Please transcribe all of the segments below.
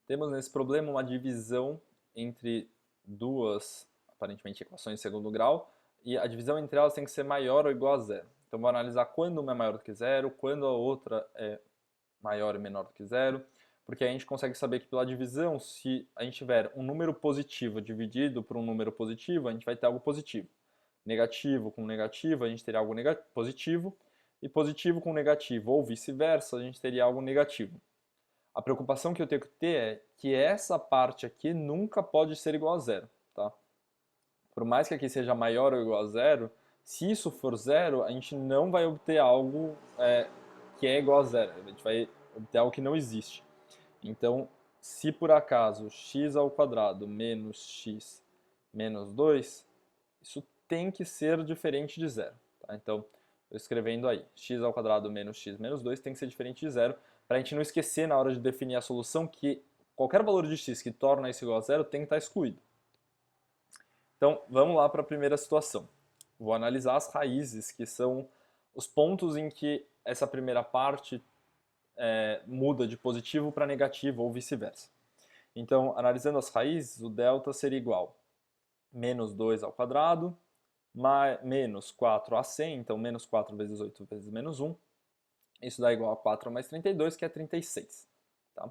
Temos nesse problema uma divisão entre duas, aparentemente, equações de segundo grau, e a divisão entre elas tem que ser maior ou igual a zero. Então, vou analisar quando uma é maior do que zero, quando a outra é maior e menor do que zero, porque a gente consegue saber que pela divisão, se a gente tiver um número positivo dividido por um número positivo, a gente vai ter algo positivo. Negativo com negativo, a gente teria algo positivo, e positivo com negativo, ou vice-versa, a gente teria algo negativo. A preocupação que eu tenho que ter é que essa parte aqui nunca pode ser igual a zero, tá? Por mais que aqui seja maior ou igual a zero, se isso for zero, a gente não vai obter algo que é igual a zero. A gente vai obter algo que não existe. Então, se por acaso x ao quadrado menos x menos 2, isso tem que ser diferente de zero. Tá? Então, estou escrevendo aí, x ao quadrado menos x menos 2 tem que ser diferente de zero, para a gente não esquecer na hora de definir a solução que qualquer valor de x que torna isso igual a zero tem que estar excluído. Então, vamos lá para a primeira situação. Vou analisar as raízes, que são os pontos em que essa primeira parte muda de positivo para negativo ou vice-versa. Então, analisando as raízes, o delta seria igual a menos 2 ao quadrado, menos 4ac, então menos 4 vezes 8 vezes menos 1. Isso dá igual a 4 mais 32, que é 36. Tá?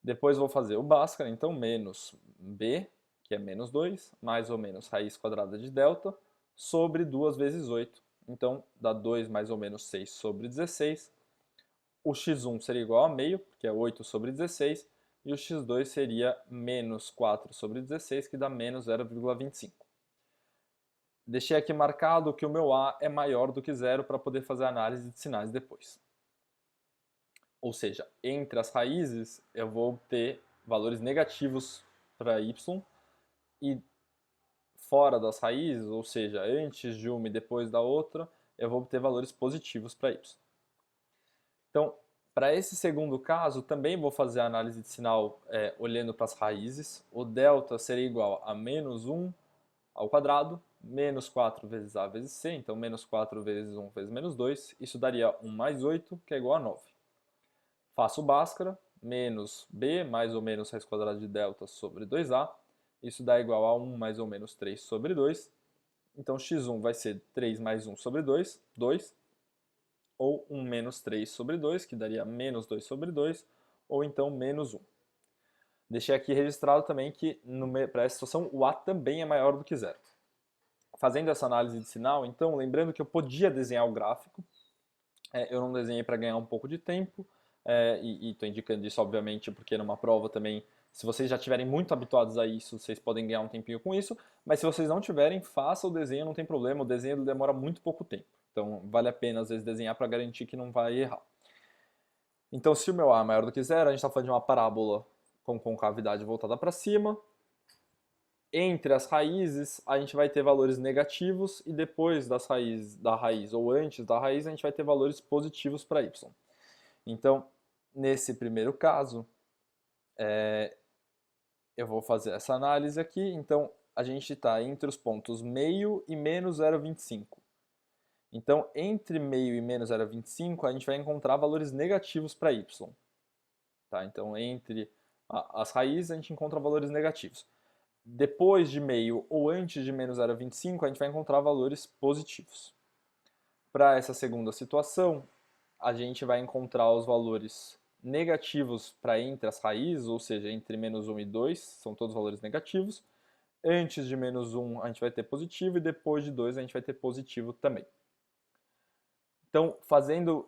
Depois vou fazer o Bhaskara, então menos b, que é menos 2, mais ou menos raiz quadrada de delta, sobre 2 vezes 8. Então dá 2 mais ou menos 6 sobre 16. O x1 seria igual a meio, que é 8 sobre 16, e o x2 seria menos 4 sobre 16, que dá menos 0,25. Deixei aqui marcado que o meu a é maior do que zero para poder fazer a análise de sinais depois. Ou seja, entre as raízes eu vou ter valores negativos para y, e fora das raízes, ou seja, antes de uma e depois da outra, eu vou obter valores positivos para y. Então, para esse segundo caso, também vou fazer a análise de sinal olhando para as raízes. O delta seria igual a menos 1 ao quadrado, menos 4 vezes a vezes c, então menos 4 vezes 1 vezes menos 2, isso daria 1 mais 8, que é igual a 9. Faço o Bhaskara, menos b mais ou menos raiz quadrada de delta sobre 2a, isso dá igual a 1 mais ou menos 3 sobre 2, então x1 vai ser 3 mais 1 sobre 2, 2, ou 1 menos 3 sobre 2, que daria menos 2 sobre 2, ou então menos 1. Deixei aqui registrado também que para essa situação o a também é maior do que zero. Fazendo essa análise de sinal, então, lembrando que eu podia desenhar o gráfico, eu não desenhei para ganhar um pouco de tempo, e estou indicando isso, obviamente, porque numa prova também, se vocês já estiverem muito habituados a isso, vocês podem ganhar um tempinho com isso, mas se vocês não tiverem, faça o desenho, não tem problema, o desenho demora muito pouco tempo. Então, vale a pena, às vezes, desenhar para garantir que não vai errar. Então, se o meu A é maior do que zero, a gente está falando de uma parábola com concavidade voltada para cima. Entre as raízes, a gente vai ter valores negativos e depois da raiz ou antes da raiz, a gente vai ter valores positivos para y. Então, nesse primeiro caso, eu vou fazer essa análise aqui. Então, a gente está entre os pontos meio e menos 0,25. Então, entre meio e menos 0,25, a gente vai encontrar valores negativos para y. Tá? Então, entre as raízes, a gente encontra valores negativos. Depois de meio ou antes de menos 0,25, a gente vai encontrar valores positivos. Para essa segunda situação, a gente vai encontrar os valores negativos para entre as raízes, ou seja, entre menos 1 e 2, são todos valores negativos. Antes de menos 1 a gente vai ter positivo e depois de 2 a gente vai ter positivo também. Então,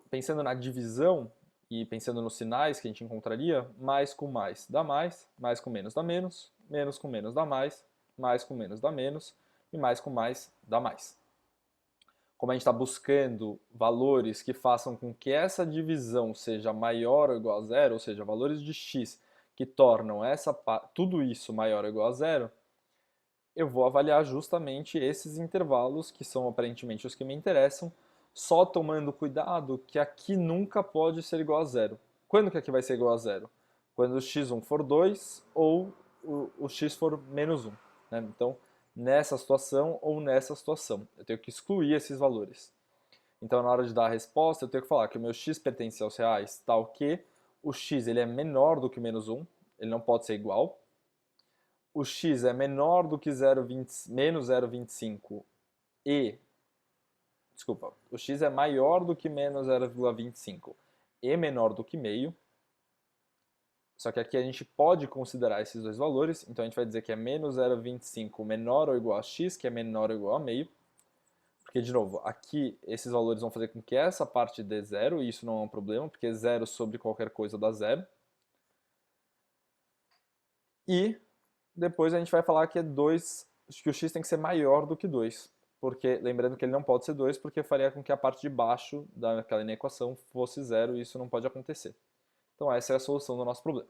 pensando na divisão e pensando nos sinais que a gente encontraria, mais com mais dá mais com menos dá menos com menos dá mais com menos dá menos, e mais com mais dá mais. Como a gente está buscando valores que façam com que essa divisão seja maior ou igual a zero, ou seja, valores de x que tornam tudo isso maior ou igual a zero, eu vou avaliar justamente esses intervalos, que são aparentemente os que me interessam, só tomando cuidado que aqui nunca pode ser igual a zero. Quando que aqui vai ser igual a zero? Quando o x1 for 2 ou o x for menos 1. Né? Então, nessa situação ou nessa situação, eu tenho que excluir esses valores. Então, na hora de dar a resposta, eu tenho que falar que o meu x pertence aos reais tal que o x ele é menor do que menos 1. ele não pode ser igual. O x é menor do que menos 0,25 e... Desculpa, o x é maior do que menos 0,25 e menor do que meio. Só que aqui a gente pode considerar esses dois valores, então a gente vai dizer que é menos 0,25 menor ou igual a x, que é menor ou igual a meio. Porque, de novo, aqui esses valores vão fazer com que essa parte dê zero, e isso não é um problema, porque zero sobre qualquer coisa dá zero. E depois a gente vai falar que é 2, que o x tem que ser maior do que 2. Porque, lembrando que ele não pode ser 2, porque faria com que a parte de baixo daquela equação fosse zero, e isso não pode acontecer. Então essa é a solução do nosso problema.